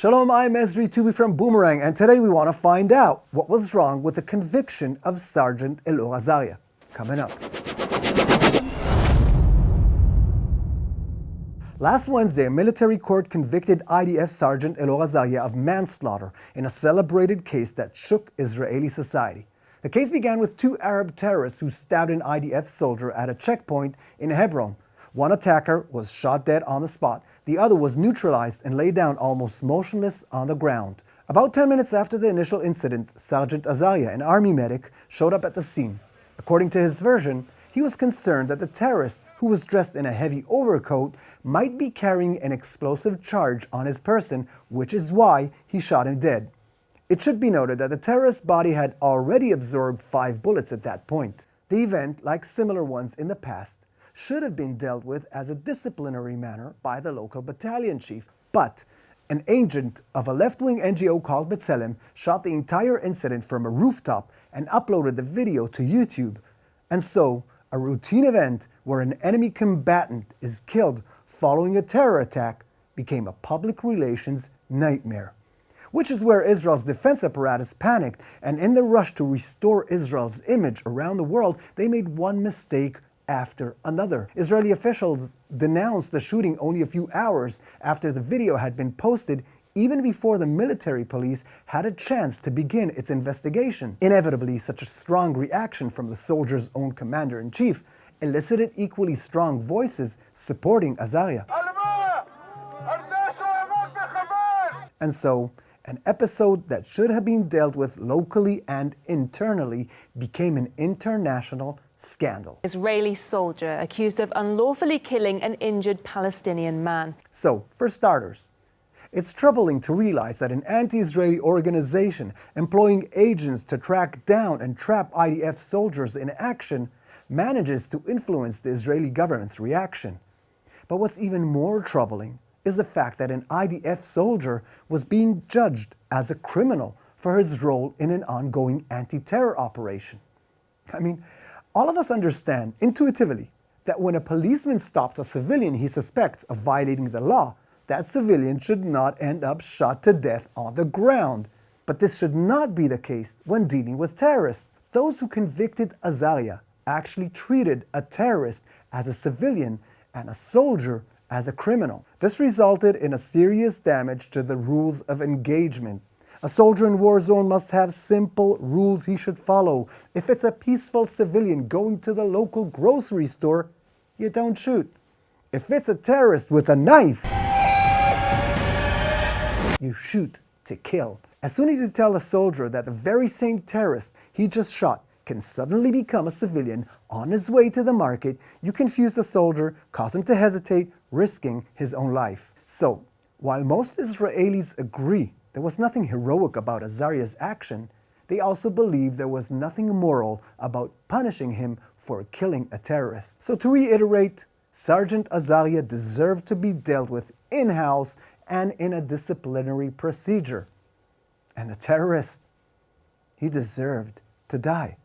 Shalom, I'm Ezri Tubi from Boomerang, and today we want to find out what was wrong with the conviction of Sergeant Azaria. Coming up. Last Wednesday, a military court convicted IDF Sergeant Azaria of manslaughter in a celebrated case that shook Israeli society. The case began with two Arab terrorists who stabbed an IDF soldier at a checkpoint in Hebron. One attacker was shot dead on the spot. The other was neutralized and lay down almost motionless on the ground. About 10 minutes after the initial incident, Sergeant Azaria, an army medic, showed up at the scene. According to his version, he was concerned that the terrorist, who was dressed in a heavy overcoat, might be carrying an explosive charge on his person, which is why he shot him dead. It should be noted that the terrorist's body had already absorbed 5 bullets at that point. The event, like similar ones in the past, should have been dealt with as a disciplinary matter by the local battalion chief. But an agent of a left-wing NGO called B'Tselem shot the entire incident from a rooftop and uploaded the video to YouTube. And so, a routine event where an enemy combatant is killed following a terror attack became a public relations nightmare. Which is where Israel's defense apparatus panicked, and in the rush to restore Israel's image around the world, they made one mistake after another. Israeli officials denounced the shooting only a few hours after the video had been posted, even before the military police had a chance to begin its investigation. Inevitably, such a strong reaction from the soldier's own commander-in-chief elicited equally strong voices supporting Azaria. And so, an episode that should have been dealt with locally and internally became an international scandal. Israeli soldier accused of unlawfully killing an injured Palestinian man. So, for starters, it's troubling to realize that an anti-Israeli organization employing agents to track down and trap IDF soldiers in action manages to influence the Israeli government's reaction. But what's even more troubling is the fact that an IDF soldier was being judged as a criminal for his role in an ongoing anti-terror operation. I mean, all of us understand intuitively that when a policeman stops a civilian he suspects of violating the law, that civilian should not end up shot to death on the ground. But this should not be the case when dealing with terrorists. Those who convicted Azaria actually treated a terrorist as a civilian and a soldier as a criminal. This resulted in a serious damage to the rules of engagement. A soldier in war zone must have simple rules he should follow. If it's a peaceful civilian going to the local grocery store, you don't shoot. If it's a terrorist with a knife, you shoot to kill. As soon as you tell a soldier that the very same terrorist he just shot can suddenly become a civilian on his way to the market, you confuse the soldier, cause him to hesitate, risking his own life. So, while most Israelis agree there was nothing heroic about Azaria's action, they also believe there was nothing moral about punishing him for killing a terrorist. So to reiterate, Sergeant Azaria deserved to be dealt with in-house and in a disciplinary procedure. And the terrorist, he deserved to die.